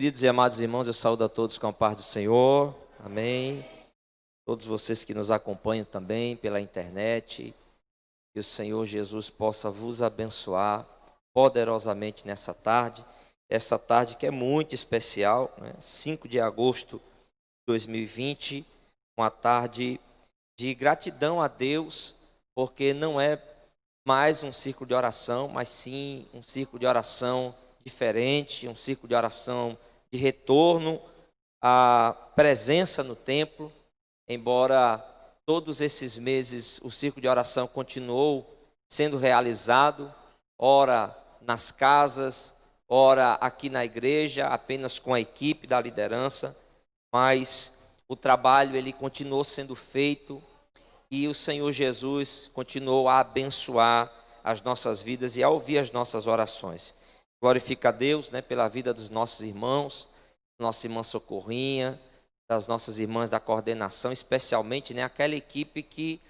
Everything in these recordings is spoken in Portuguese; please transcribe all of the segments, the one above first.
Queridos e amados irmãos, eu saúdo a todos com a paz do Senhor, amém. Todos vocês que nos acompanham também pela internet, que o Senhor Jesus possa vos abençoar poderosamente nessa tarde, essa tarde que é muito especial, né? 5 de agosto de 2020, uma tarde de gratidão a Deus, porque não é mais um círculo de oração, mas sim um círculo de oração diferente, um círculo de oração de retorno à presença no templo. Embora todos esses meses o círculo de oração continuou sendo realizado, ora nas casas, ora aqui na igreja, apenas com a equipe da liderança, mas o trabalho ele continuou sendo feito e o Senhor Jesus continuou a abençoar as nossas vidas e a ouvir as nossas orações. Glorifica a Deus, né, pela vida dos nossos irmãos, nossa irmã Socorrinha, das nossas irmãs da coordenação, especialmente, né, aquela equipe que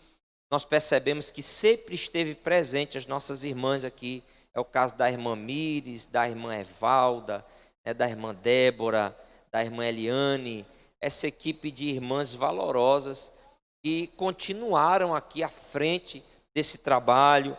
nós percebemos que sempre esteve presente, as nossas irmãs aqui. É o caso da irmã Mires, da irmã Evalda, né, da irmã Débora, da irmã Eliane, essa equipe de irmãs valorosas que continuaram aqui à frente desse trabalho,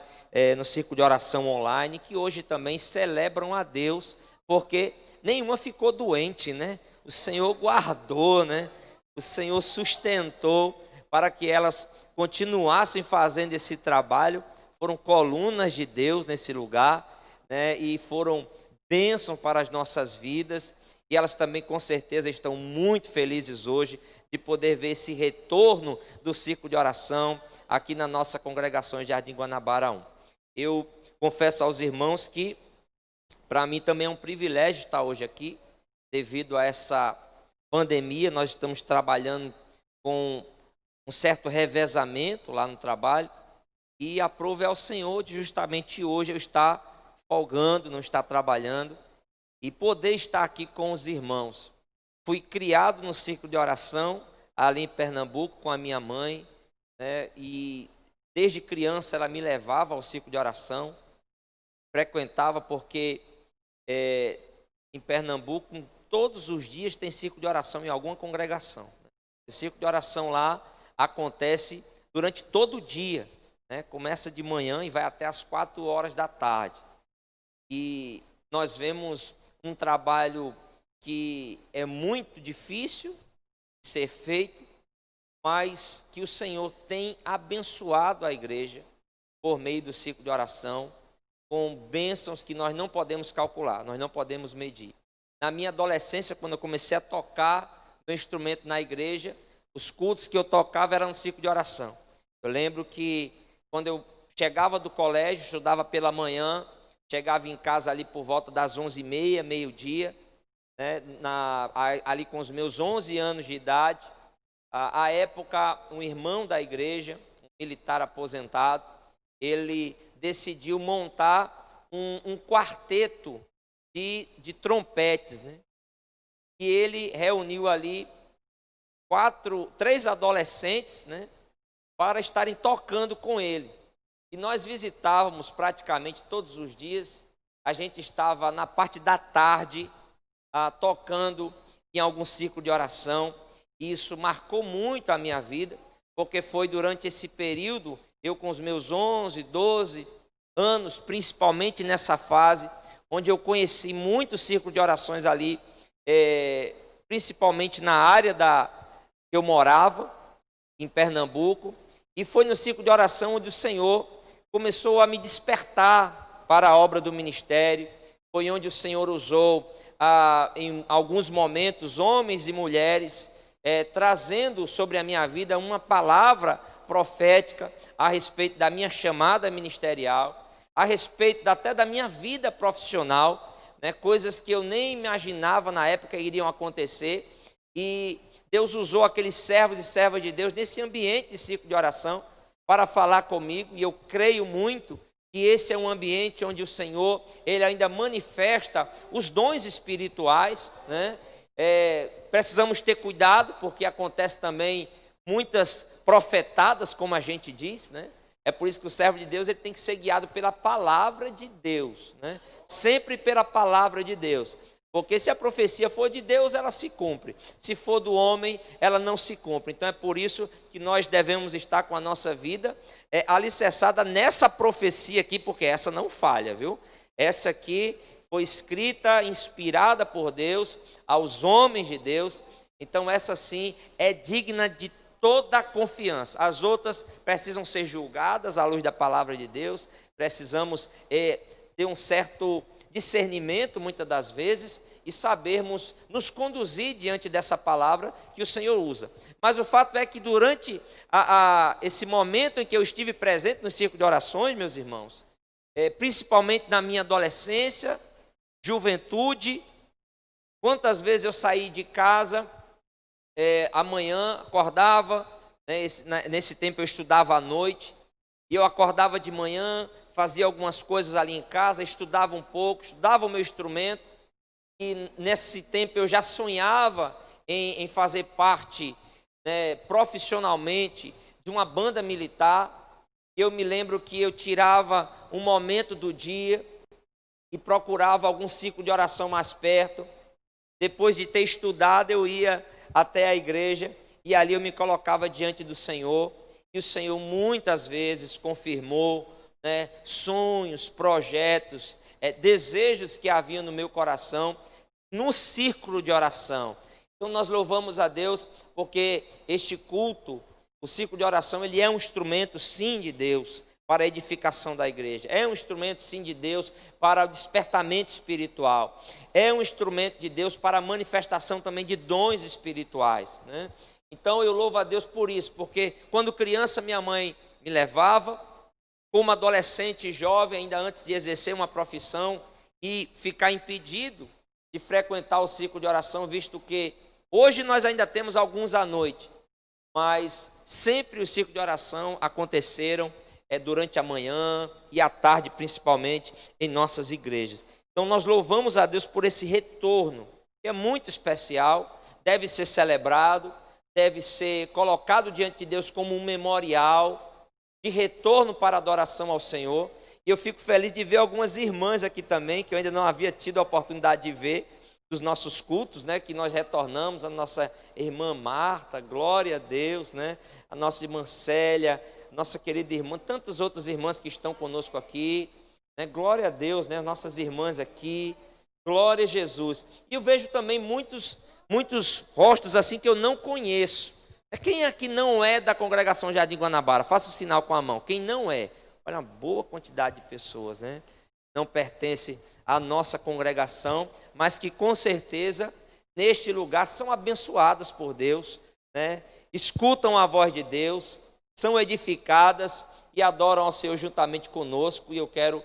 no círculo de oração online, que hoje também celebram a Deus, porque nenhuma ficou doente, né? O Senhor guardou, né? O Senhor sustentou para que elas continuassem fazendo esse trabalho. Foram colunas de Deus nesse lugar, né? E foram bênção para as nossas vidas. E elas também, com certeza, estão muito felizes hoje de poder ver esse retorno do círculo de oração aqui na nossa congregação em Jardim Guanabara 1. Eu confesso aos irmãos que, para mim, também é um privilégio estar hoje aqui, devido a essa pandemia. Nós estamos trabalhando com um certo revezamento lá no trabalho, e aprove ao Senhor de justamente hoje eu estar folgando, não estar trabalhando, e poder estar aqui com os irmãos. Fui criado no círculo de oração, ali em Pernambuco, com a minha mãe, né, e desde criança ela me levava ao círculo de oração, frequentava porque em Pernambuco todos os dias tem círculo de oração em alguma congregação. O círculo de oração lá acontece durante todo o dia, né? Começa de manhã e vai até as 4 horas da tarde. E nós vemos um trabalho que é muito difícil de ser feito, mas que o Senhor tem abençoado a igreja por meio do círculo de oração, com bênçãos que nós não podemos calcular, nós não podemos medir. Na minha adolescência, quando eu comecei a tocar meu instrumento na igreja, os cultos que eu tocava eram no círculo de oração. Eu lembro que quando eu chegava do colégio, estudava pela manhã, chegava em casa ali por volta das 11h30, meio-dia, né, ali com os meus 11 anos de idade. À época, um irmão da igreja, um militar aposentado, ele decidiu montar um quarteto de trompetes, né? E ele reuniu ali 3 adolescentes, né, para estarem tocando com ele. E nós visitávamos praticamente todos os dias. A gente estava na parte da tarde tocando em algum círculo de oração. Isso marcou muito a minha vida, porque foi durante esse período, eu com os meus 11, 12 anos, principalmente nessa fase, onde eu conheci muito círculo de orações ali, principalmente na área que eu morava, em Pernambuco, e foi no círculo de oração onde o Senhor começou a me despertar para a obra do ministério. Foi onde o Senhor usou, em alguns momentos, homens e mulheres, trazendo sobre a minha vida uma palavra profética a respeito da minha chamada ministerial, a respeito até da minha vida profissional, né, coisas que eu nem imaginava na época iriam acontecer, e Deus usou aqueles servos e servas de Deus nesse ambiente de círculo de oração para falar comigo, e eu creio muito que esse é um ambiente onde o Senhor, Ele ainda manifesta os dons espirituais, né? Precisamos ter cuidado, porque acontece também muitas profetadas, como a gente diz, né? É por isso que o servo de Deus ele tem que ser guiado pela palavra de Deus, né? Sempre pela palavra de Deus. Porque se a profecia for de Deus, ela se cumpre. Se for do homem, ela não se cumpre. Então é por isso que nós devemos estar com a nossa vida alicerçada nessa profecia aqui, porque essa não falha, viu? Essa aqui foi escrita, inspirada por Deus, aos homens de Deus. Então essa sim é digna de toda a confiança. As outras precisam ser julgadas à luz da palavra de Deus. Precisamos ter um certo discernimento, muitas das vezes, e sabermos nos conduzir diante dessa palavra que o Senhor usa. Mas o fato é que durante esse momento em que eu estive presente no círculo de orações, meus irmãos, principalmente na minha adolescência, juventude, quantas vezes eu saí de casa, amanhã acordava, nesse tempo eu estudava à noite, e eu acordava de manhã, fazia algumas coisas ali em casa, estudava um pouco, estudava o meu instrumento, e nesse tempo eu já sonhava em fazer parte, profissionalmente, de uma banda militar. Eu me lembro que eu tirava um momento do dia e procurava algum ciclo de oração mais perto. Depois de ter estudado, eu ia até a igreja e ali eu me colocava diante do Senhor. E o Senhor muitas vezes confirmou sonhos, projetos, desejos que haviam no meu coração, no círculo de oração. Então nós louvamos a Deus porque este culto, o círculo de oração, ele é um instrumento sim de Deus para a edificação da igreja. É um instrumento sim de Deus para o despertamento espiritual. É um instrumento de Deus para a manifestação também de dons espirituais, né? Então eu louvo a Deus por isso, porque quando criança minha mãe me levava, como adolescente jovem, ainda antes de exercer uma profissão e ficar impedido de frequentar o círculo de oração, visto que hoje nós ainda temos alguns à noite, mas sempre o círculo de oração aconteceram durante a manhã e à tarde, principalmente em nossas igrejas. Então nós louvamos a Deus por esse retorno, que é muito especial, deve ser celebrado, deve ser colocado diante de Deus como um memorial de retorno para a adoração ao Senhor. E eu fico feliz de ver algumas irmãs aqui também, que eu ainda não havia tido a oportunidade de ver, dos nossos cultos, que nós retornamos, a nossa irmã Marta, glória a Deus, a nossa irmã Célia, nossa querida irmã, tantas outras irmãs que estão conosco aqui, glória a Deus, nossas irmãs aqui, glória a Jesus. E eu vejo também muitos rostos assim que eu não conheço. Quem aqui não é da congregação Jardim Guanabara? Faça o sinal com a mão. Quem não é? Olha, uma boa quantidade de pessoas, não pertence à nossa congregação, mas que com certeza neste lugar são abençoadas por Deus, escutam a voz de Deus, são edificadas e adoram ao Senhor juntamente conosco. E eu quero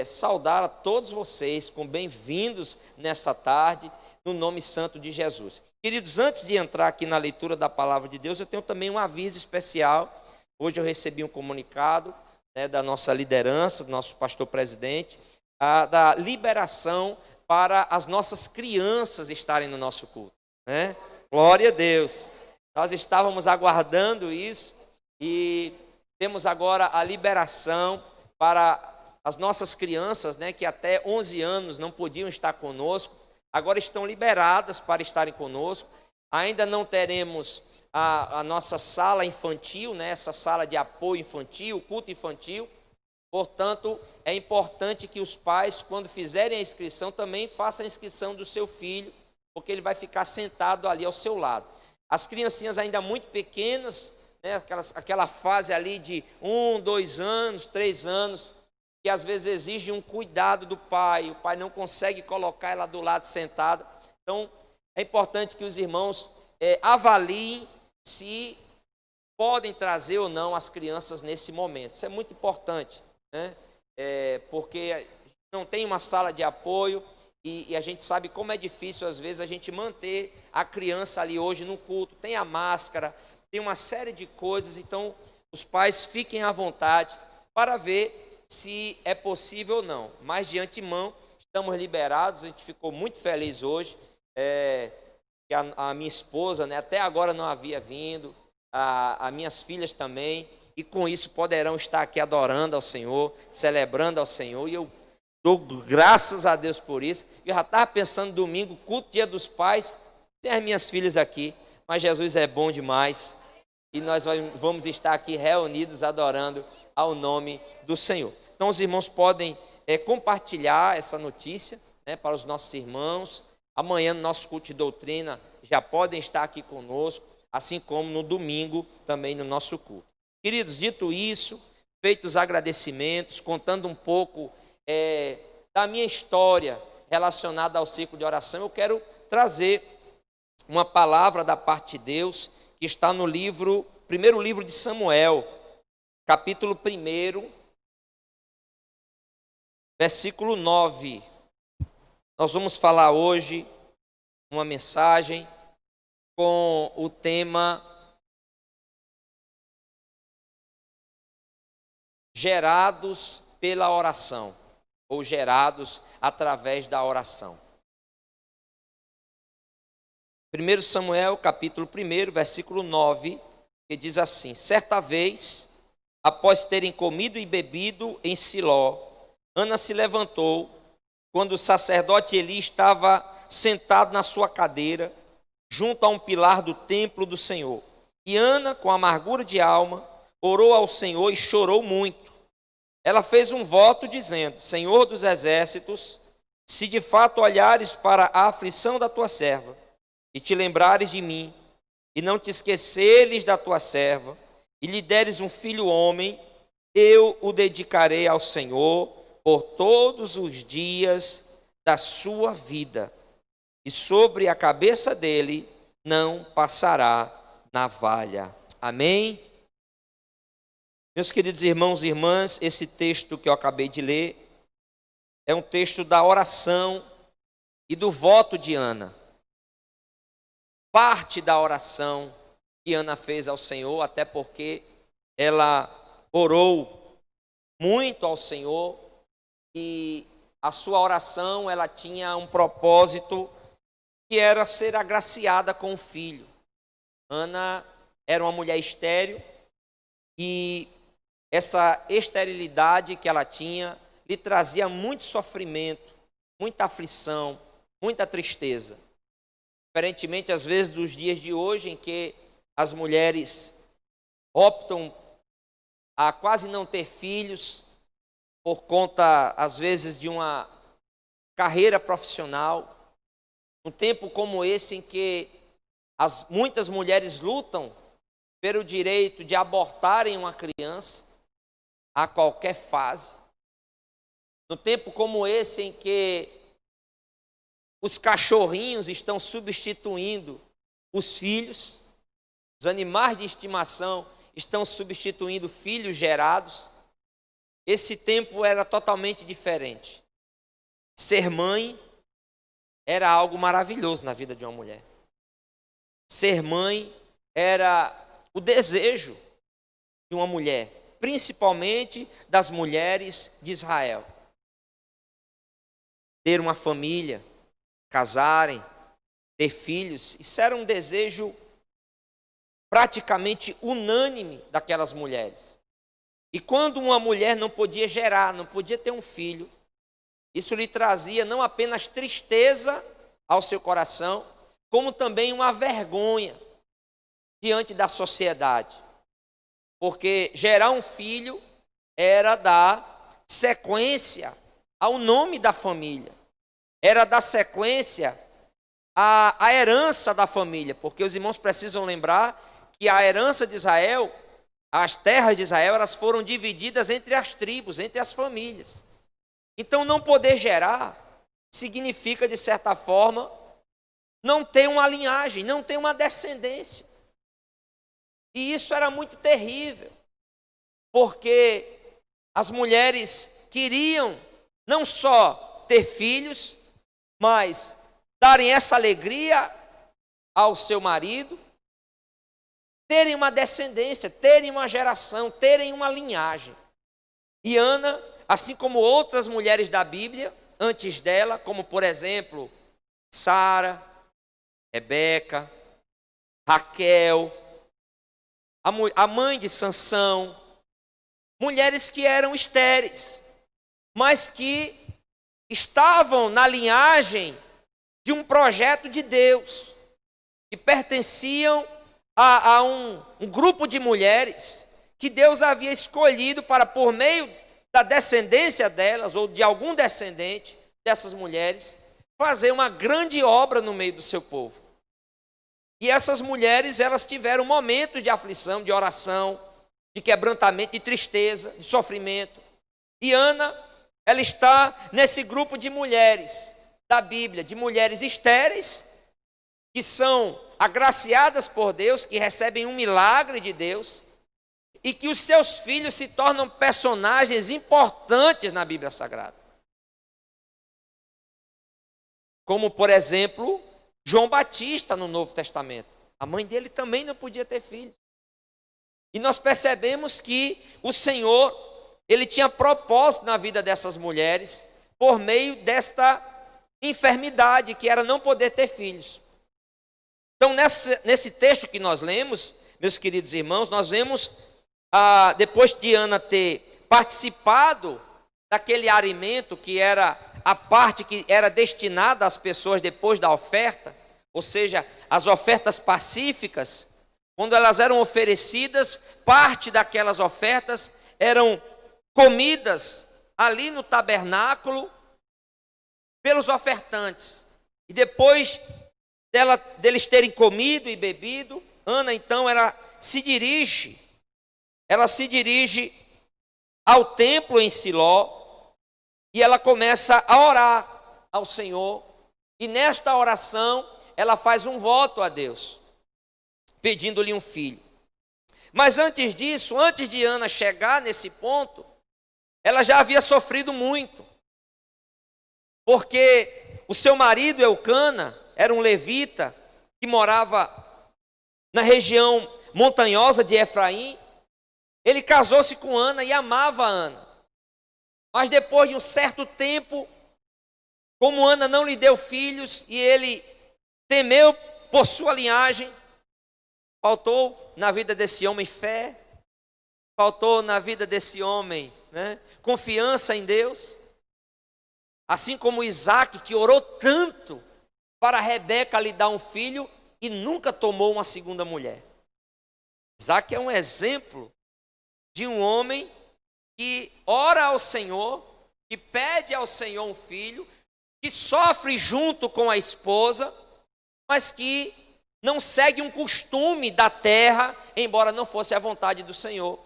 saudar a todos vocês com bem-vindos nesta tarde, no nome santo de Jesus. Queridos, antes de entrar aqui na leitura da palavra de Deus, eu tenho também um aviso especial. Hoje eu recebi um comunicado da nossa liderança, do nosso pastor presidente, da liberação para as nossas crianças estarem no nosso culto, Glória a Deus. Nós estávamos aguardando isso e temos agora a liberação para as nossas crianças, que até 11 anos não podiam estar conosco, agora estão liberadas para estarem conosco. Ainda não teremos a nossa sala infantil, essa sala de apoio infantil, culto infantil. Portanto, é importante que os pais, quando fizerem a inscrição, também façam a inscrição do seu filho, porque ele vai ficar sentado ali ao seu lado. As criancinhas ainda muito pequenas, aquela fase ali de 1, 2 anos, 3 anos, que às vezes exige um cuidado do pai, o pai não consegue colocar ela do lado sentada. Então, é importante que os irmãos avaliem se podem trazer ou não as crianças nesse momento. Isso é muito importante, porque não tem uma sala de apoio e a gente sabe como é difícil às vezes a gente manter a criança ali hoje no culto. Tem a máscara, tem uma série de coisas, então os pais fiquem à vontade para ver se é possível ou não. Mas de antemão estamos liberados, a gente ficou muito feliz hoje, que a minha esposa até agora não havia vindo, as minhas filhas também, e com isso poderão estar aqui adorando ao Senhor, celebrando ao Senhor. E eu Dou graças a Deus por isso. Eu já estava pensando domingo, culto Dia dos Pais, tem as minhas filhas aqui, mas Jesus é bom demais. E nós vamos estar aqui reunidos adorando ao nome do Senhor. Então os irmãos podem compartilhar essa notícia, né, para os nossos irmãos. Amanhã no nosso culto de doutrina já podem estar aqui conosco, assim como no domingo também no nosso culto. Queridos, dito isso, feitos os agradecimentos, contando um pouco da minha história relacionada ao ciclo de oração, eu quero trazer uma palavra da parte de Deus que está no primeiro livro de Samuel, capítulo 1, versículo 9. Nós vamos falar hoje uma mensagem com o tema gerados pela oração, ou gerados através da oração. 1 Samuel, capítulo 1, versículo 9, que diz assim: certa vez, após terem comido e bebido em Siló, Ana se levantou, quando o sacerdote Eli estava sentado na sua cadeira, junto a um pilar do templo do Senhor. E Ana, com amargura de alma, orou ao Senhor e chorou muito. Ela fez um voto dizendo: Senhor dos exércitos, se de fato olhares para a aflição da tua serva, e te lembrares de mim, e não te esqueceres da tua serva, e lhe deres um filho homem, eu o dedicarei ao Senhor por todos os dias da sua vida, e sobre a cabeça dele não passará navalha. Amém? Meus queridos irmãos e irmãs, esse texto que eu acabei de ler é um texto da oração e do voto de Ana. Parte da oração que Ana fez ao Senhor, até porque ela orou muito ao Senhor e a sua oração ela tinha um propósito que era ser agraciada com o filho. Ana era uma mulher estéril e essa esterilidade que ela tinha lhe trazia muito sofrimento, muita aflição, muita tristeza. Diferentemente, às vezes, dos dias de hoje, em que as mulheres optam a quase não ter filhos, por conta, às vezes, de uma carreira profissional. Um tempo como esse, em que muitas mulheres lutam pelo direito de abortarem uma criança a qualquer fase. No tempo como esse, em que os cachorrinhos estão substituindo os filhos, os animais de estimação estão substituindo filhos gerados. Esse tempo era totalmente diferente. Ser mãe era algo maravilhoso na vida de uma mulher. Ser mãe era o desejo de uma mulher, principalmente das mulheres de Israel. Ter uma família, casarem, ter filhos, isso era um desejo praticamente unânime daquelas mulheres. E quando uma mulher não podia gerar, não podia ter um filho, isso lhe trazia não apenas tristeza ao seu coração, como também uma vergonha diante da sociedade. Porque gerar um filho era dar sequência ao nome da família, era dar sequência à herança da família, porque os irmãos precisam lembrar que a herança de Israel, as terras de Israel, elas foram divididas entre as tribos, entre as famílias. Então, não poder gerar significa, de certa forma, não ter uma linhagem, não ter uma descendência. E isso era muito terrível, porque as mulheres queriam não só ter filhos, mas darem essa alegria ao seu marido, terem uma descendência, terem uma geração, terem uma linhagem. E Ana, assim como outras mulheres da Bíblia, antes dela, como por exemplo, Sara, Rebeca, Raquel, a mãe de Sansão, mulheres que eram estéreis, mas que estavam na linhagem de um projeto de Deus, que pertenciam a um grupo de mulheres que Deus havia escolhido para, por meio da descendência delas, ou de algum descendente dessas mulheres, fazer uma grande obra no meio do seu povo. E essas mulheres, elas tiveram momentos de aflição, de oração, de quebrantamento, de tristeza, de sofrimento. E Ana, ela está nesse grupo de mulheres da Bíblia, de mulheres estéreis, que são agraciadas por Deus, que recebem um milagre de Deus, e que os seus filhos se tornam personagens importantes na Bíblia Sagrada. Como, por exemplo, João Batista no Novo Testamento. A mãe dele também não podia ter filhos. E nós percebemos que o Senhor, ele tinha propósito na vida dessas mulheres, por meio desta enfermidade, que era não poder ter filhos. Então, nesse texto que nós lemos, meus queridos irmãos, nós vemos, depois de Ana ter participado daquele alimento que era a parte que era destinada às pessoas depois da oferta, ou seja, as ofertas pacíficas, quando elas eram oferecidas, parte daquelas ofertas eram comidas ali no tabernáculo pelos ofertantes. E depois deles terem comido e bebido, Ana então ela se dirige ao templo em Siló e ela começa a orar ao Senhor. E nesta oração ela faz um voto a Deus, pedindo-lhe um filho. Mas antes disso, antes de Ana chegar nesse ponto, ela já havia sofrido muito, porque o seu marido Eucana era um levita que morava na região montanhosa de Efraim. Ele casou-se com Ana e amava Ana. Mas depois de um certo tempo, como Ana não lhe deu filhos e ele temeu por sua linhagem, faltou na vida desse homem fé, faltou na vida desse homem, confiança em Deus. Assim como Isaac, que orou tanto para Rebeca lhe dar um filho e nunca tomou uma segunda mulher. Isaac é um exemplo de um homem que ora ao Senhor, que pede ao Senhor um filho, que sofre junto com a esposa, mas que não segue um costume da terra, embora não fosse a vontade do Senhor,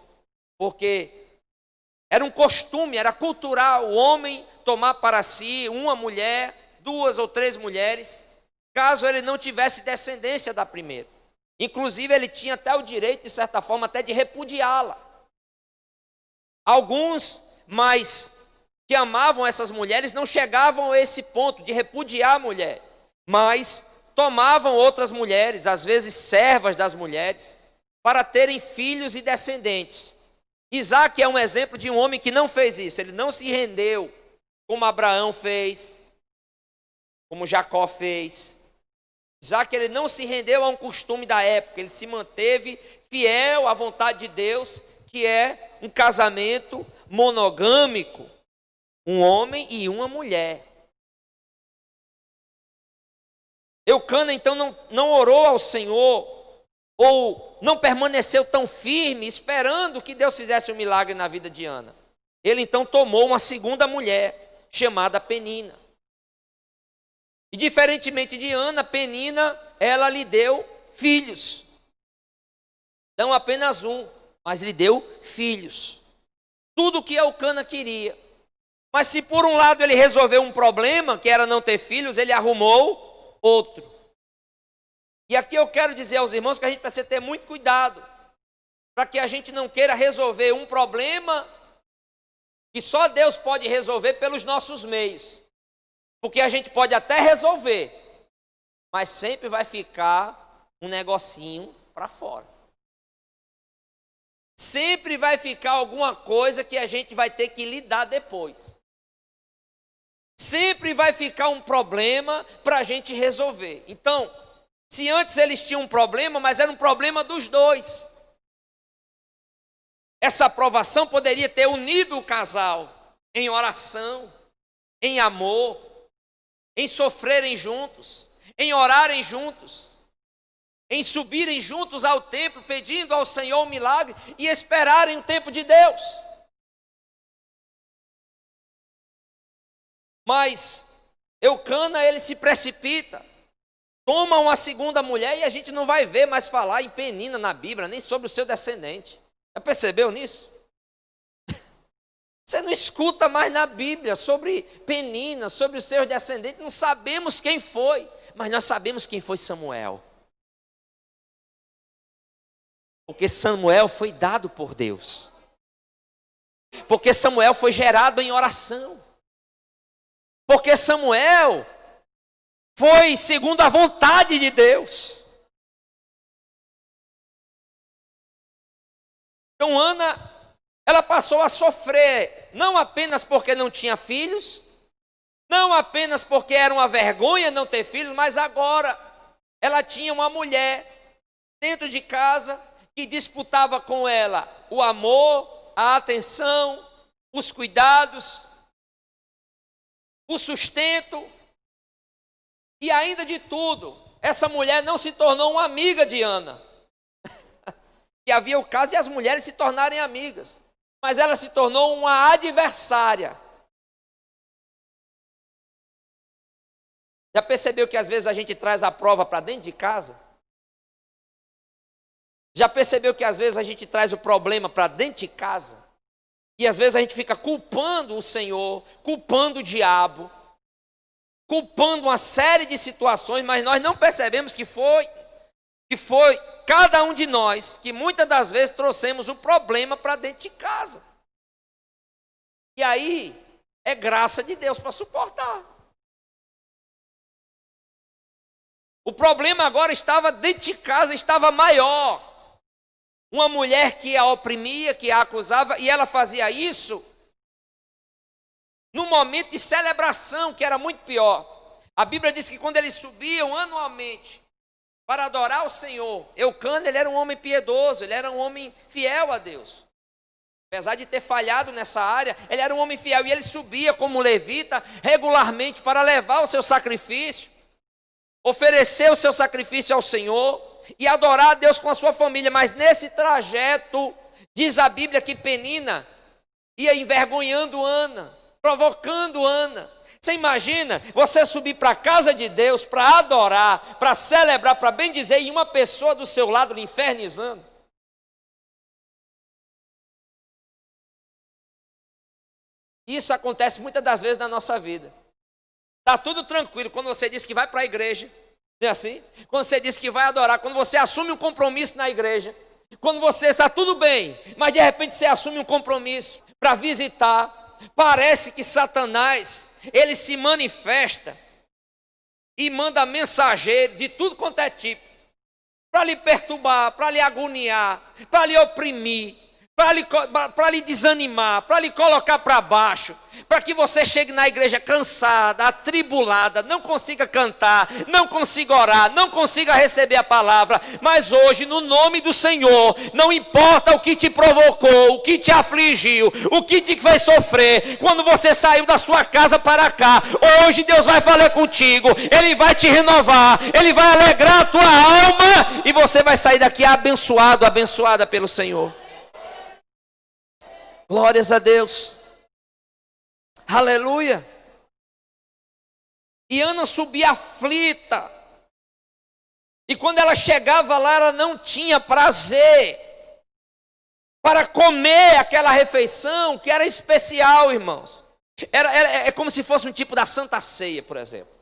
porque era um costume, era cultural o homem tomar para si uma mulher, 2 ou 3 mulheres, caso ele não tivesse descendência da primeira. Inclusive ele tinha até o direito, de certa forma, até de repudiá-la. Alguns, mas que amavam essas mulheres, não chegavam a esse ponto de repudiar a mulher, mas tomavam outras mulheres, às vezes servas das mulheres, para terem filhos e descendentes. Isaac é um exemplo de um homem que não fez isso. Ele não se rendeu como Abraão fez, como Jacó fez. Isaac, ele não se rendeu a um costume da época. Ele se manteve fiel à vontade de Deus, que é um casamento monogâmico, um homem e uma mulher. Eucana então não orou ao Senhor, ou não permaneceu tão firme, esperando que Deus fizesse um milagre na vida de Ana. Ele então tomou uma segunda mulher, chamada Penina. E diferentemente de Ana, Penina, ela lhe deu filhos. Não apenas um, mas lhe deu filhos. Tudo o que Eucana queria. Mas se por um lado ele resolveu um problema, que era não ter filhos, ele arrumou outro. E aqui eu quero dizer aos irmãos que a gente precisa ter muito cuidado, para que a gente não queira resolver um problema que só Deus pode resolver pelos nossos meios. Porque a gente pode até resolver, mas sempre vai ficar um negocinho para fora. Sempre vai ficar alguma coisa que a gente vai ter que lidar depois. Sempre vai ficar um problema para a gente resolver. Então, se antes eles tinham um problema, mas era um problema dos dois, essa aprovação poderia ter unido o casal em oração, em amor, em sofrerem juntos, em orarem juntos, em subirem juntos ao templo, pedindo ao Senhor um milagre e esperarem o tempo de Deus. Mas Eucana, ele se precipita, toma uma segunda mulher e a gente não vai ver mais falar em Penina na Bíblia, nem sobre o seu descendente. Já percebeu nisso? Você não escuta mais na Bíblia sobre Penina, sobre os seus descendentes, não sabemos quem foi, mas nós sabemos quem foi Samuel. Porque Samuel foi dado por Deus. Porque Samuel foi gerado em oração. Porque Samuel foi segundo a vontade de Deus. Então Ana, ela passou a sofrer, não apenas porque não tinha filhos, não apenas porque era uma vergonha não ter filhos, mas agora ela tinha uma mulher dentro de casa que disputava com ela o amor, a atenção, os cuidados, o sustento, e ainda de tudo, essa mulher não se tornou uma amiga de Ana. E havia o caso de as mulheres se tornarem amigas, mas ela se tornou uma adversária. Já percebeu que às vezes a gente traz a prova para dentro de casa? Já percebeu que às vezes a gente traz o problema para dentro de casa? E às vezes a gente fica culpando o Senhor, culpando o diabo, culpando uma série de situações, mas nós não percebemos que foi cada um de nós que muitas das vezes trouxemos o problema para dentro de casa. E aí é graça de Deus para suportar. O problema agora estava dentro de casa, estava maior. Uma mulher que a oprimia, que a acusava, e ela fazia isso num momento de celebração, que era muito pior. A Bíblia diz que quando eles subiam anualmente para adorar o Senhor, Eucana, ele era um homem piedoso, ele era um homem fiel a Deus. Apesar de ter falhado nessa área, ele era um homem fiel, e ele subia como levita regularmente para levar o seu sacrifício, oferecer o seu sacrifício ao Senhor e adorar a Deus com a sua família. Mas nesse trajeto, diz a Bíblia que Penina ia envergonhando Ana, provocando Ana. Você imagina você subir para a casa de Deus para adorar, para celebrar, para bendizer, e uma pessoa do seu lado lhe infernizando? Isso acontece muitas das vezes na nossa vida. Está tudo tranquilo quando você diz que vai para a igreja, não é assim? Quando você diz que vai adorar, quando você assume um compromisso na igreja, quando você está tudo bem, mas de repente você assume um compromisso para visitar, parece que Satanás, ele se manifesta e manda mensageiro de tudo quanto é tipo, para lhe perturbar, para lhe agoniar, para lhe oprimir, para lhe desanimar, para lhe colocar para baixo, para que você chegue na igreja cansada, atribulada, não consiga cantar, não consiga orar, não consiga receber a palavra. Mas hoje, no nome do Senhor, não importa o que te provocou, o que te afligiu, o que te fez sofrer, quando você saiu da sua casa para cá, hoje Deus vai falar contigo, Ele vai te renovar, Ele vai alegrar a tua alma, e você vai sair daqui abençoado, abençoada pelo Senhor. Glórias a Deus. Aleluia. E Ana subia aflita. E quando ela chegava lá, ela não tinha prazer para comer aquela refeição que era especial, irmãos. É como se fosse um tipo da Santa Ceia, por exemplo.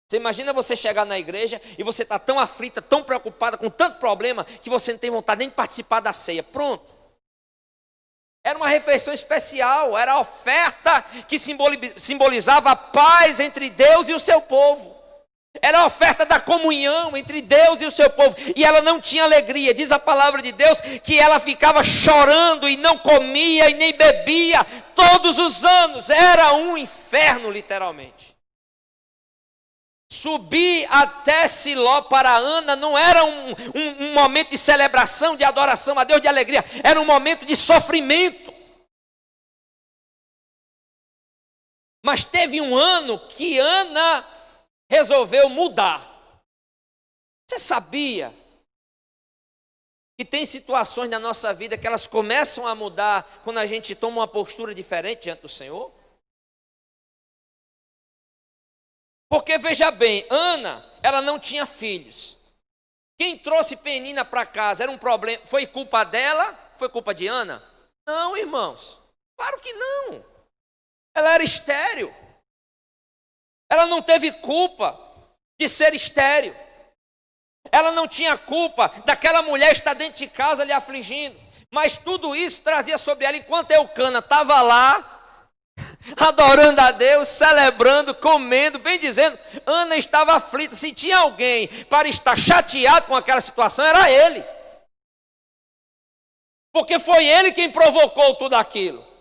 Você imagina você chegar na igreja e você está tão aflita, tão preocupada, com tanto problema, que você não tem vontade nem de participar da ceia. Pronto. Era uma refeição especial, era a oferta que simbolizava a paz entre Deus e o seu povo. Era a oferta da comunhão entre Deus e o seu povo. E ela não tinha alegria. Diz a palavra de Deus que ela ficava chorando e não comia e nem bebia todos os anos. Era um inferno, literalmente. Subir até Siló para Ana não era um momento de celebração, de adoração a Deus, de alegria. Era um momento de sofrimento. Mas teve um ano que Ana resolveu mudar. Você sabia que tem situações na nossa vida que elas começam a mudar quando a gente toma uma postura diferente diante do Senhor? Porque veja bem, Ana, ela não tinha filhos. Quem trouxe Penina para casa era um problema, foi culpa dela? Foi culpa de Ana? Não, irmãos, claro que não. Ela era estéril. Ela não teve culpa de ser estéril. Ela não tinha culpa daquela mulher estar dentro de casa lhe afligindo. Mas tudo isso trazia sobre ela, enquanto Eucana estava lá, adorando a Deus, celebrando, comendo, bem dizendo, Ana estava aflita. Se tinha alguém para estar chateado com aquela situação, era ele. Porque foi ele quem provocou tudo aquilo.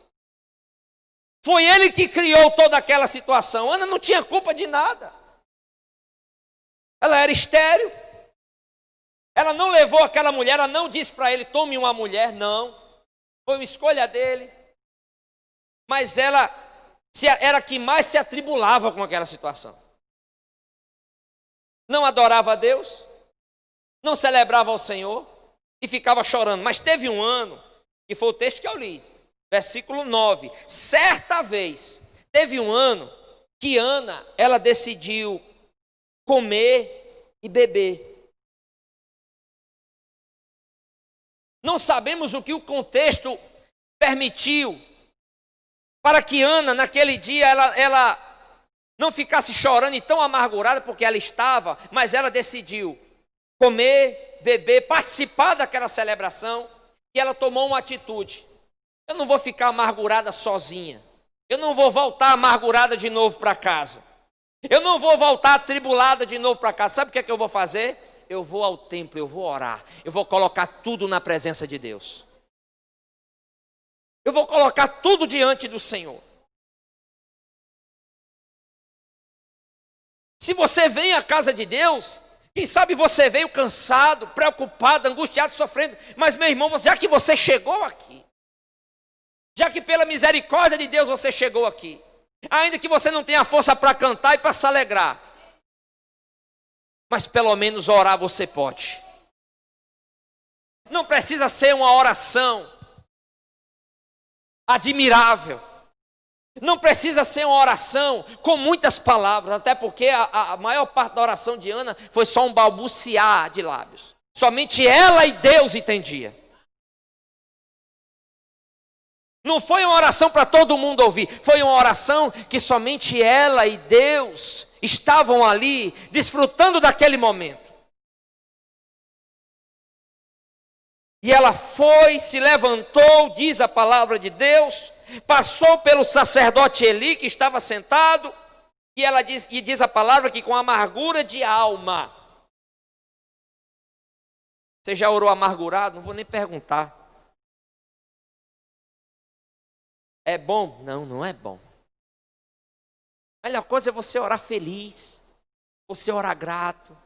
Foi ele que criou toda aquela situação. Ana não tinha culpa de nada. Ela era estéril. Ela não levou aquela mulher, ela não disse para ele, tome uma mulher, não. Foi uma escolha dele. Mas ela era a que mais se atribulava com aquela situação. Não adorava a Deus, não celebrava ao Senhor e ficava chorando. Mas teve um ano, que foi o texto que eu li, versículo 9. Certa vez, teve um ano que Ana, ela decidiu comer e beber. Não sabemos o que o contexto permitiu para que Ana, naquele dia, ela não ficasse chorando e tão amargurada, porque ela estava, mas ela decidiu comer, beber, participar daquela celebração, e ela tomou uma atitude. Eu não vou ficar amargurada sozinha. Eu não vou voltar amargurada de novo para casa. Eu não vou voltar atribulada de novo para casa. Sabe o que é que eu vou fazer? Eu vou ao templo, eu vou orar. Eu vou colocar tudo na presença de Deus. Eu vou colocar tudo diante do Senhor. Se você vem à casa de Deus, quem sabe você veio cansado, preocupado, angustiado, sofrendo. Mas meu irmão, já que você chegou aqui, já que pela misericórdia de Deus você chegou aqui, ainda que você não tenha força para cantar e para se alegrar, mas pelo menos orar você pode. Não precisa ser uma oração admirável. Não precisa ser uma oração com muitas palavras, até porque a maior parte da oração de Ana foi só um balbuciar de lábios. Somente ela e Deus entendiam. Não foi uma oração para todo mundo ouvir, foi uma oração que somente ela e Deus estavam ali, desfrutando daquele momento. E ela foi, se levantou, diz a palavra de Deus, passou pelo sacerdote Eli, que estava sentado, e diz a palavra que com amargura de alma. Você já orou amargurado? Não vou nem perguntar. É bom? Não, não é bom. A melhor coisa é você orar feliz, você orar grato,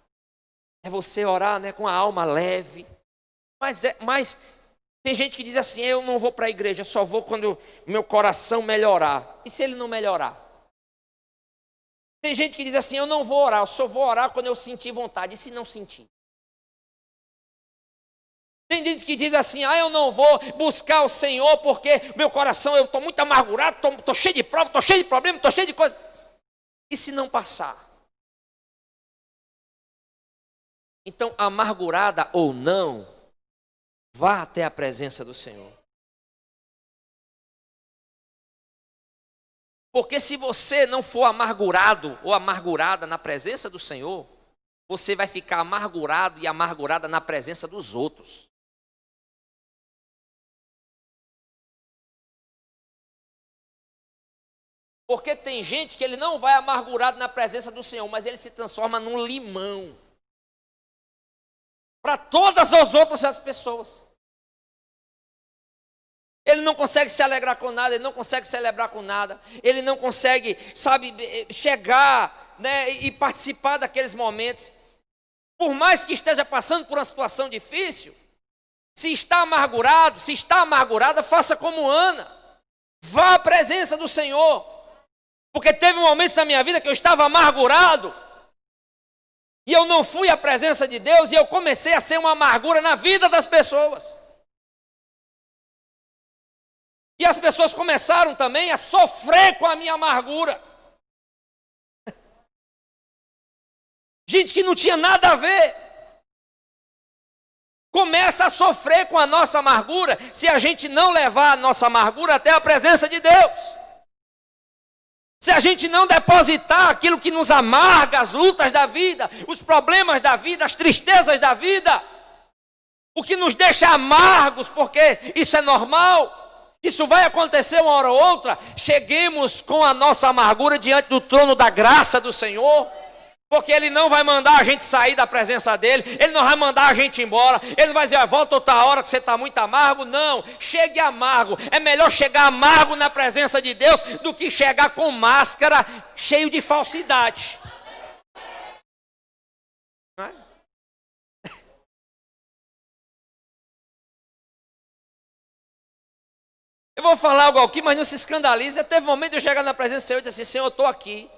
é você orar, né, com a alma leve. Mas tem gente que diz assim, eu não vou para a igreja, eu só vou quando meu coração melhorar. E se ele não melhorar? Tem gente que diz assim, eu não vou orar, eu só vou orar quando eu sentir vontade. E se não sentir? Tem gente que diz assim, eu não vou buscar o Senhor porque meu coração, eu estou muito amargurado, estou cheio de prova, estou cheio de problema, estou cheio de coisa. E se não passar? Então, amargurada ou não, vá até a presença do Senhor. Porque se você não for amargurado ou amargurada na presença do Senhor, você vai ficar amargurado e amargurada na presença dos outros. Porque tem gente que ele não vai amargurado na presença do Senhor, mas ele se transforma num limão para todas as outras pessoas. Ele não consegue se alegrar com nada, ele não consegue celebrar com nada, ele não consegue, chegar, né, e participar daqueles momentos. Por mais que esteja passando por uma situação difícil, se está amargurado, se está amargurada, faça como Ana. Vá à presença do Senhor. Porque teve momentos na minha vida que eu estava amargurado. E eu não fui à presença de Deus e eu comecei a ser uma amargura na vida das pessoas. E as pessoas começaram também a sofrer com a minha amargura. Gente que não tinha nada a ver. Começa a sofrer com a nossa amargura se a gente não levar a nossa amargura até a presença de Deus. Se a gente não depositar aquilo que nos amarga, as lutas da vida, os problemas da vida, as tristezas da vida, o que nos deixa amargos, porque isso é normal, isso vai acontecer uma hora ou outra, cheguemos com a nossa amargura diante do trono da graça do Senhor, porque Ele não vai mandar a gente sair da presença dEle, Ele não vai mandar a gente embora, Ele não vai dizer, volta outra hora que você está muito amargo, não, chegue amargo, é melhor chegar amargo na presença de Deus, do que chegar com máscara, cheio de falsidade. Não é? Eu vou falar algo aqui, mas não se escandalize, teve um momento de eu chegar na presença do Senhor e dizer assim, Senhor, eu estou aqui.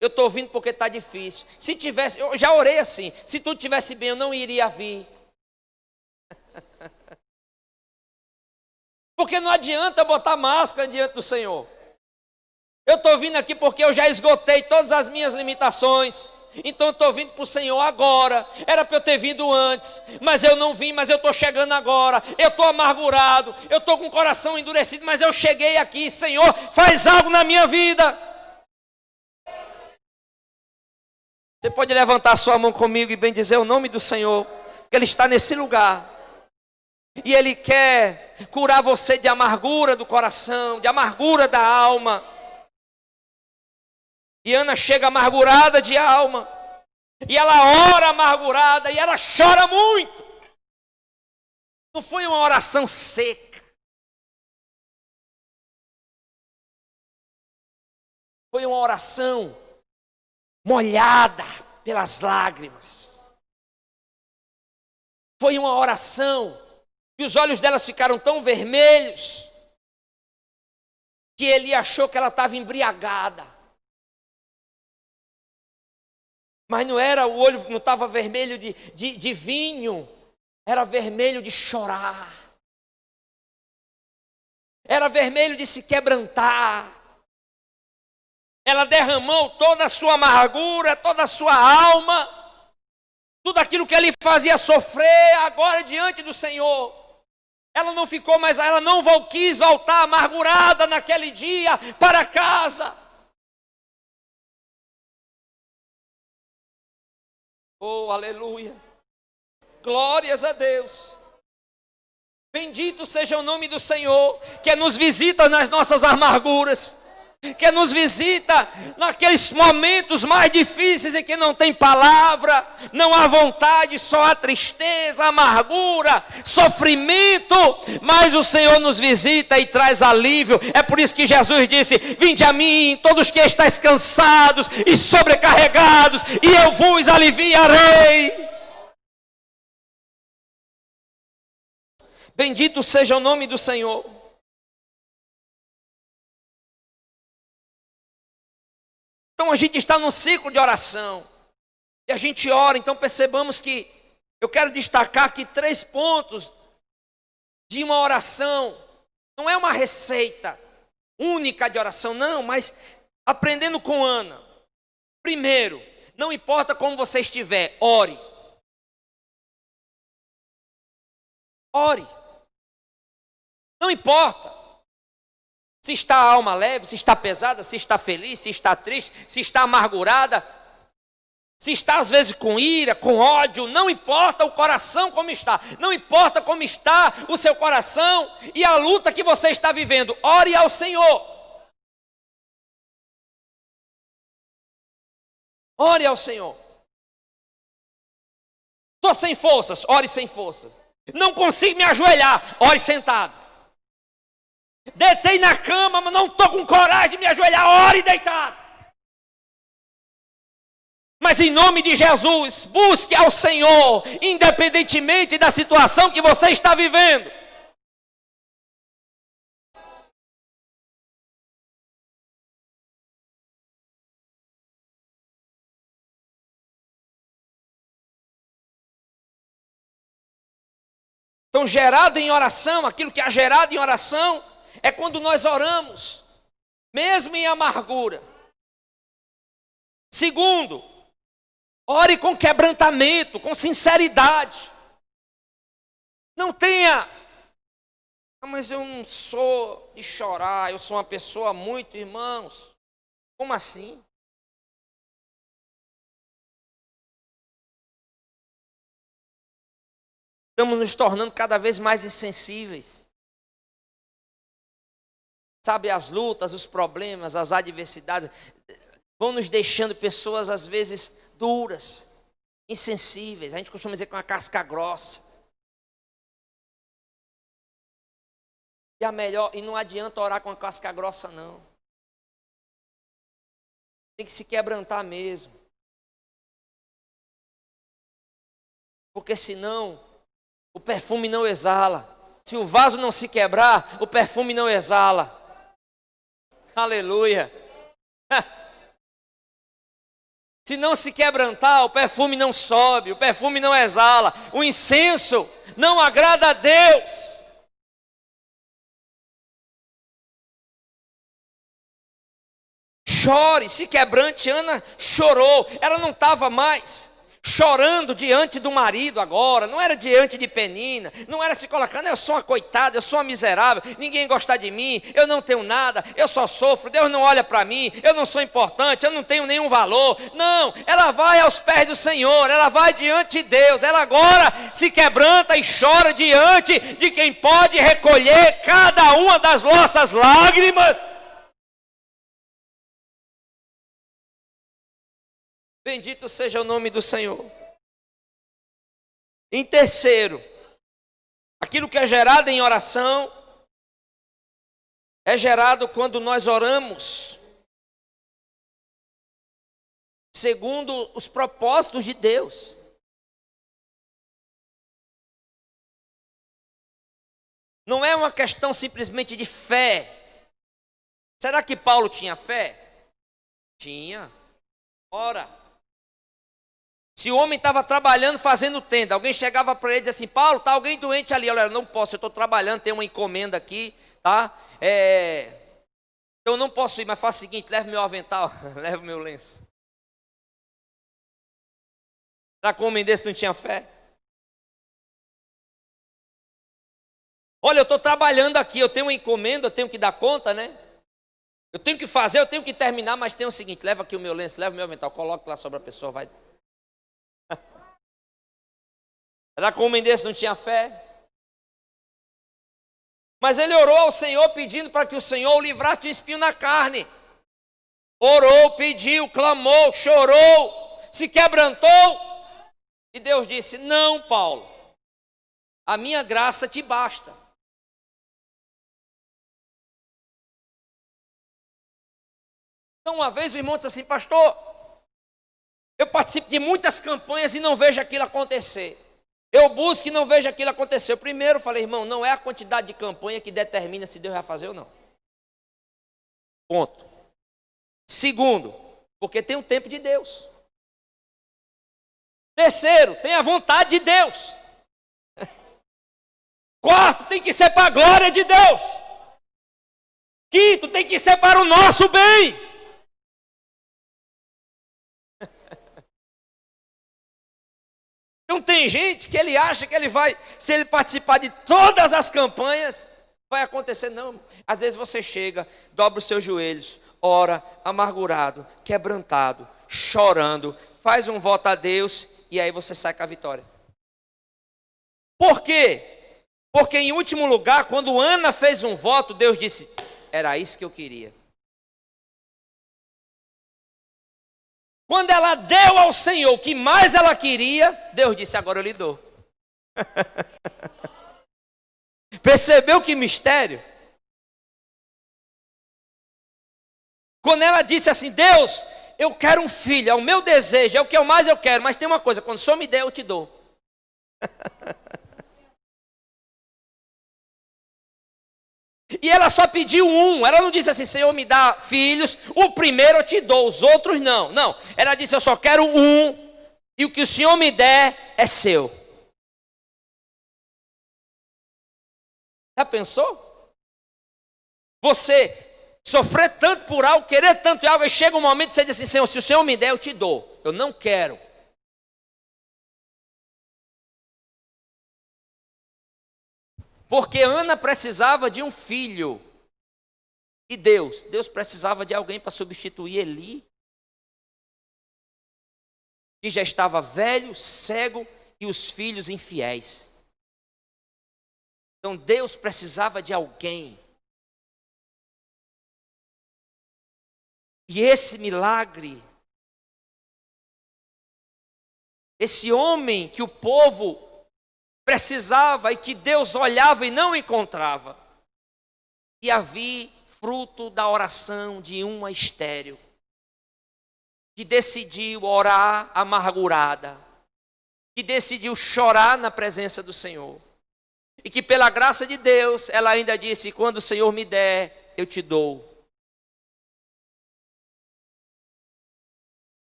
Eu estou vindo porque está difícil. Se tivesse, eu já orei assim. Se tudo estivesse bem, eu não iria vir. Porque não adianta botar máscara diante do Senhor. Eu estou vindo aqui porque eu já esgotei todas as minhas limitações. Então eu estou vindo para o Senhor agora. Era para eu ter vindo antes. Mas eu não vim, mas eu estou chegando agora. Eu estou amargurado. Eu estou com o coração endurecido, mas eu cheguei aqui. Senhor, faz algo na minha vida. Você pode levantar sua mão comigo e bendizer o nome do Senhor, porque Ele está nesse lugar. E Ele quer curar você de amargura do coração, de amargura da alma. E Ana chega amargurada de alma. E ela ora amargurada, e ela chora muito. Não foi uma oração seca. Foi uma oração molhada pelas lágrimas. Foi uma oração e os olhos delas ficaram tão vermelhos que Eli achou que ela estava embriagada. Mas não era, o olho não estava vermelho de vinho, era vermelho de chorar. Era vermelho de se quebrantar. Ela derramou toda a sua amargura, toda a sua alma, tudo aquilo que ele fazia sofrer agora diante do Senhor. Ela não ficou mais, ela não quis voltar amargurada naquele dia para casa. Oh, aleluia. Glórias a Deus. Bendito seja o nome do Senhor, que nos visita nas nossas amarguras. Que nos visita naqueles momentos mais difíceis em que não tem palavra, não há vontade, só há tristeza, amargura, sofrimento, mas o Senhor nos visita e traz alívio. É por isso que Jesus disse, vinde a mim, todos que estáis cansados e sobrecarregados, e eu vos aliviarei. Bendito seja o nome do Senhor. Então a gente está num ciclo de oração. E a gente ora, então percebamos que eu quero destacar aqui 3 pontos de uma oração. Não é uma receita única de oração, não, mas aprendendo com Ana. Primeiro, não importa como você estiver, ore. Ore. Não importa. Se está a alma leve, se está pesada, se está feliz, se está triste, se está amargurada, se está às vezes com ira, com ódio, não importa o coração como está, não importa como está o seu coração e a luta que você está vivendo, ore ao Senhor. Ore ao Senhor. Estou sem forças, ore sem força. Não consigo me ajoelhar, ore sentado. Deitei na cama, mas não estou com coragem de me ajoelhar, ore deitado. Mas em nome de Jesus, busque ao Senhor, independentemente da situação que você está vivendo. Então, gerado em oração, aquilo que é gerado em oração, é quando nós oramos, mesmo em amargura. Segundo, ore com quebrantamento, com sinceridade. Não tenha, mas eu não sou de chorar, eu sou uma pessoa muito, irmãos. Como assim? Estamos nos tornando cada vez mais insensíveis. Sabe, as lutas, os problemas, as adversidades vão nos deixando pessoas às vezes duras, insensíveis. A gente costuma dizer com a casca grossa. E não adianta orar com a casca grossa, não. Tem que se quebrantar mesmo. Porque senão o perfume não exala. Se o vaso não se quebrar, o perfume não exala. Aleluia. Se não se quebrantar, o perfume não sobe, o perfume não exala. O incenso não agrada a Deus. Chore, se quebrante. Ana chorou. Ela não estava mais chorando diante do marido agora, não era diante de Penina, não era se colocando, eu sou uma coitada, eu sou uma miserável, ninguém gosta de mim, eu não tenho nada, eu só sofro, Deus não olha para mim, eu não sou importante, eu não tenho nenhum valor. Não, ela vai aos pés do Senhor, ela vai diante de Deus, ela agora se quebranta e chora diante de quem pode recolher cada uma das nossas lágrimas. Bendito seja o nome do Senhor. Em terceiro, aquilo que é gerado em oração é gerado quando nós oramos segundo os propósitos de Deus. Não é uma questão simplesmente de fé. Será que Paulo tinha fé? Tinha. Ora, se o homem estava trabalhando, fazendo tenda, alguém chegava para ele e dizia assim: Paulo, está alguém doente ali? Olha, eu não posso, eu estou trabalhando, tem uma encomenda aqui, tá? Eu não posso ir, mas faça o seguinte, leve meu avental, leve meu lenço. Será que um homem desse não tinha fé? Olha, eu estou trabalhando aqui, eu tenho uma encomenda, eu tenho que dar conta, né? Eu tenho que fazer, eu tenho que terminar, mas tem o seguinte, leva aqui o meu lenço, leva o meu avental, coloque lá sobre a pessoa, vai... Será que um homem desse não tinha fé? Mas ele orou ao Senhor pedindo para que o Senhor o livrasse de um espinho na carne. Orou, pediu, clamou, chorou, se quebrantou. E Deus disse: não, Paulo, a minha graça te basta. Então uma vez o irmão disse assim: pastor, eu participo de muitas campanhas e não vejo aquilo acontecer. Eu busco e não vejo aquilo acontecer. Primeiro, falei, irmão, não é a quantidade de campanha que determina se Deus vai fazer ou não. Ponto. Segundo, porque tem o tempo de Deus. Terceiro, tem a vontade de Deus. Quarto, tem que ser para a glória de Deus. Quinto, tem que ser para o nosso bem. Então tem gente que ele acha que ele vai, se ele participar de todas as campanhas, vai acontecer. Não, às vezes você chega, dobra os seus joelhos, ora, amargurado, quebrantado, chorando, faz um voto a Deus e aí você sai com a vitória. Por quê? Porque em último lugar, quando Ana fez um voto, Deus disse: era isso que eu queria. Quando ela deu ao Senhor o que mais ela queria, Deus disse: agora eu lhe dou. Percebeu que mistério? Quando ela disse assim: Deus, eu quero um filho, é o meu desejo, é o que eu mais eu quero, mas tem uma coisa, quando o Senhor me der, eu te dou. E ela só pediu um, ela não disse assim: Senhor, me dá filhos, o primeiro eu te dou, os outros não. Não, ela disse: eu só quero um, e o que o Senhor me der é seu. Já pensou? Você sofrer tanto por algo, querer tanto algo, e chega um momento que você diz assim: Senhor, se o Senhor me der, eu te dou. Eu não quero. Porque Ana precisava de um filho. E Deus precisava de alguém para substituir Eli, que já estava velho, cego e os filhos infiéis. Então Deus precisava de alguém. E esse milagre, esse homem que o povo precisava e que Deus olhava e não encontrava, e havia fruto da oração de uma estéril, que decidiu orar amargurada, que decidiu chorar na presença do Senhor, e que pela graça de Deus, ela ainda disse: quando o Senhor me der, eu te dou.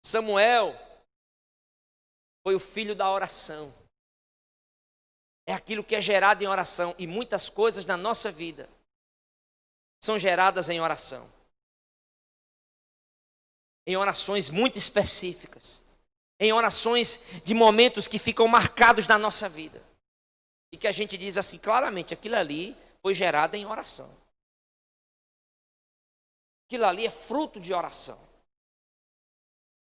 Samuel foi o filho da oração. É aquilo que é gerado em oração. E muitas coisas na nossa vida são geradas em oração. Em orações muito específicas. Em orações de momentos que ficam marcados na nossa vida. E que a gente diz assim claramente: aquilo ali foi gerado em oração. Aquilo ali é fruto de oração.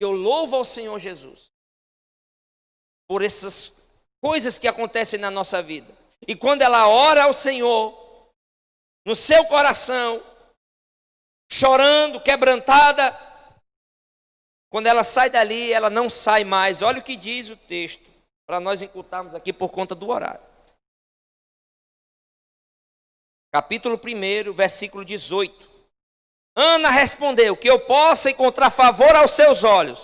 Eu louvo ao Senhor Jesus por essas coisas que acontecem na nossa vida. E quando ela ora ao Senhor, no seu coração, chorando, quebrantada, quando ela sai dali, ela não sai mais. Olha o que diz o texto, para nós encurtarmos aqui por conta do horário. Capítulo 1, versículo 18. Ana respondeu: que eu possa encontrar favor aos seus olhos.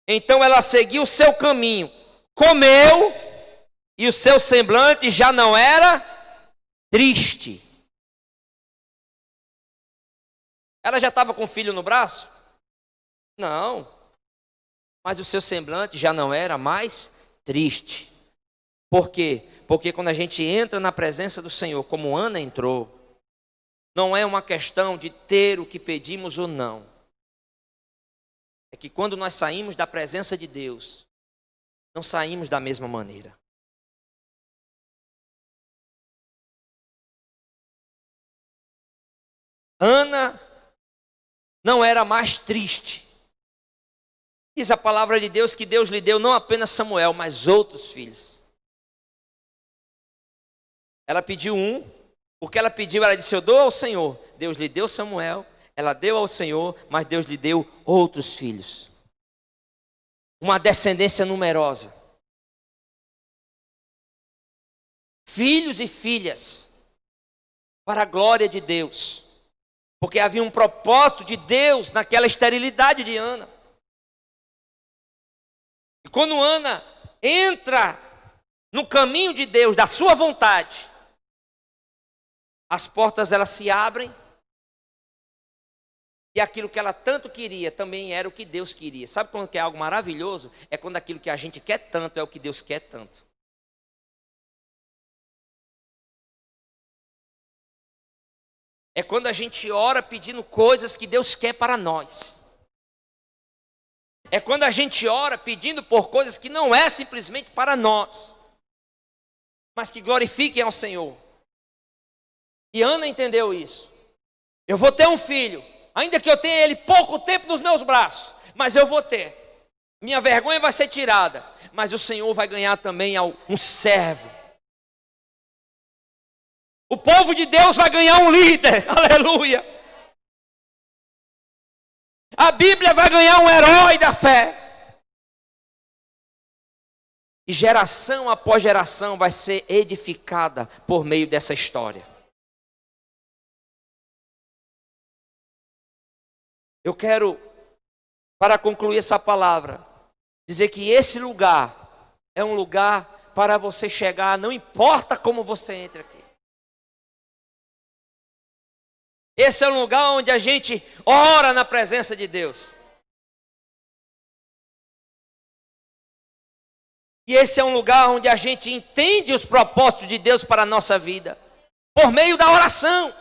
Então ela seguiu o seu caminho, comeu, e o seu semblante já não era triste. Ela já estava com o filho no braço? Não. Mas o seu semblante já não era mais triste. Por quê? Porque quando a gente entra na presença do Senhor, como Ana entrou, não é uma questão de ter o que pedimos ou não. É que quando nós saímos da presença de Deus, não saímos da mesma maneira. Ana não era mais triste. Diz a palavra de Deus que Deus lhe deu não apenas Samuel, mas outros filhos. Ela pediu um, porque ela pediu, ela disse: eu dou ao Senhor. Deus lhe deu Samuel, ela deu ao Senhor, mas Deus lhe deu outros filhos. Uma descendência numerosa. Filhos e filhas, para a glória de Deus. Porque havia um propósito de Deus naquela esterilidade de Ana. E quando Ana entra no caminho de Deus, da sua vontade, as portas elas se abrem. E aquilo que ela tanto queria também era o que Deus queria. Sabe quando é algo maravilhoso? É quando aquilo que a gente quer tanto é o que Deus quer tanto. É quando a gente ora pedindo coisas que Deus quer para nós. É quando a gente ora pedindo por coisas que não é simplesmente para nós, mas que glorifiquem ao Senhor. E Ana entendeu isso. Eu vou ter um filho, ainda que eu tenha ele pouco tempo nos meus braços, mas eu vou ter. Minha vergonha vai ser tirada, mas o Senhor vai ganhar também um servo. O povo de Deus vai ganhar um líder, aleluia. A Bíblia vai ganhar um herói da fé. E geração após geração vai ser edificada por meio dessa história. Eu quero, para concluir essa palavra, dizer que esse lugar é um lugar para você chegar, não importa como você entra aqui. Esse é um lugar onde a gente ora na presença de Deus. E esse é um lugar onde a gente entende os propósitos de Deus para a nossa vida, por meio da oração.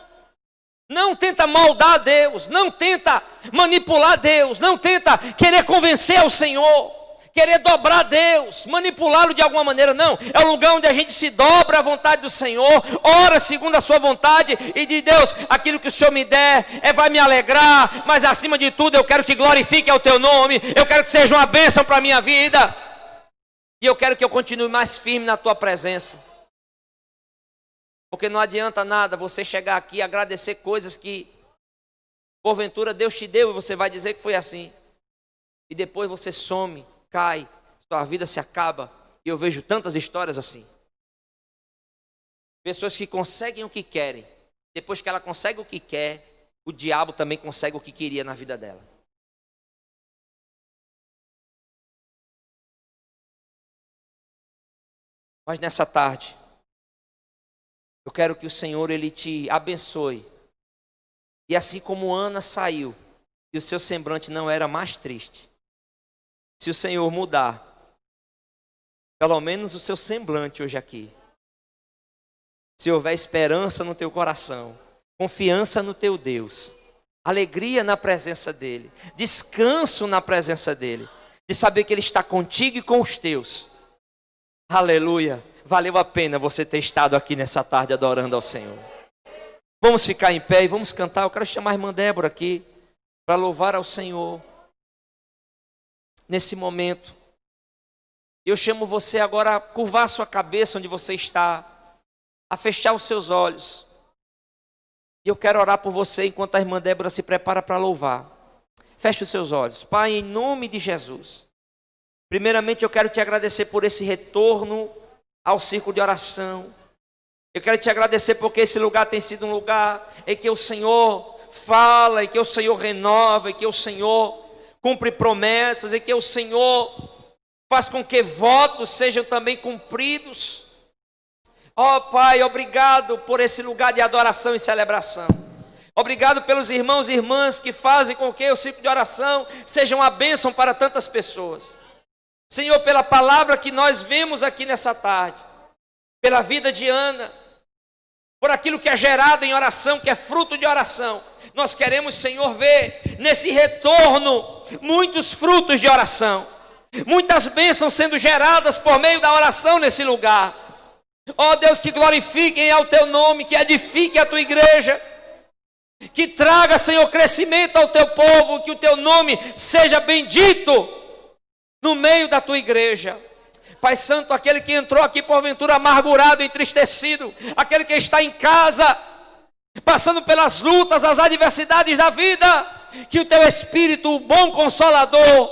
Não tenta moldar Deus, não tenta manipular Deus, não tenta querer convencer ao Senhor, querer dobrar Deus, manipulá-lo de alguma maneira. Não, é o lugar onde a gente se dobra à vontade do Senhor, ora segundo a sua vontade e diz: Deus, aquilo que o Senhor me der vai me alegrar, mas acima de tudo eu quero que glorifique ao teu nome, eu quero que seja uma bênção para a minha vida, e eu quero que eu continue mais firme na tua presença. Porque não adianta nada você chegar aqui e agradecer coisas que porventura Deus te deu e você vai dizer que foi assim, e depois você some, cai, sua vida se acaba. E eu vejo tantas histórias assim. Pessoas que conseguem o que querem, depois que ela consegue o que quer, o diabo também consegue o que queria na vida dela. Mas nessa tarde, eu quero que o Senhor, Ele te abençoe. E assim como Ana saiu, e o seu semblante não era mais triste, se o Senhor mudar, pelo menos o seu semblante hoje aqui, se houver esperança no teu coração, confiança no teu Deus, alegria na presença dEle, descanso na presença dEle, de saber que Ele está contigo e com os teus, aleluia, valeu a pena você ter estado aqui nessa tarde adorando ao Senhor. Vamos ficar em pé e vamos cantar. Eu quero chamar a irmã Débora aqui para louvar ao Senhor nesse momento. Eu chamo você agora a curvar a sua cabeça onde você está, a fechar os seus olhos. E eu quero orar por você enquanto a irmã Débora se prepara para louvar. Feche os seus olhos. Pai, em nome de Jesus, primeiramente eu quero te agradecer por esse retorno ao círculo de oração. Eu quero te agradecer porque esse lugar tem sido um lugar em que o Senhor fala, em que o Senhor renova, em que o Senhor cumpre promessas, em que o Senhor faz com que votos sejam também cumpridos. Ó Pai, obrigado por esse lugar de adoração e celebração. Obrigado pelos irmãos e irmãs que fazem com que o círculo de oração seja uma bênção para tantas pessoas. Senhor, pela palavra que nós vemos aqui nessa tarde, pela vida de Ana, por aquilo que é gerado em oração, que é fruto de oração, nós queremos, Senhor, ver nesse retorno muitos frutos de oração, muitas bênçãos sendo geradas por meio da oração nesse lugar. Ó Deus, que glorifiquem ao teu nome, que edifique a tua igreja, que traga, Senhor, crescimento ao teu povo, que o teu nome seja bendito no meio da tua igreja. Pai Santo, aquele que entrou aqui porventura amargurado, entristecido, aquele que está em casa, passando pelas lutas, as adversidades da vida, que o teu Espírito, o bom Consolador,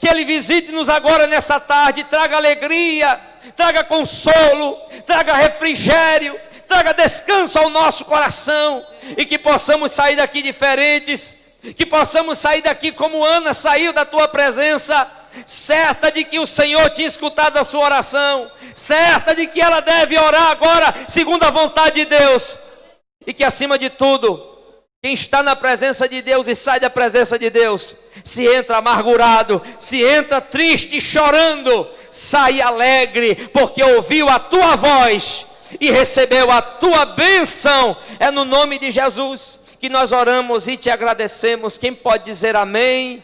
que Ele visite-nos agora nessa tarde, traga alegria, traga consolo, traga refrigério, traga descanso ao nosso coração, e que possamos sair daqui diferentes, que possamos sair daqui como Ana saiu da tua presença, certa de que o Senhor tinha escutado a sua oração, certa de que ela deve orar agora segundo a vontade de Deus, e que acima de tudo, quem está na presença de Deus e sai da presença de Deus, se entra amargurado, se entra triste, chorando, sai alegre, porque ouviu a tua voz e recebeu a tua bênção. É no nome de Jesus que nós oramos e te agradecemos. Quem pode dizer amém?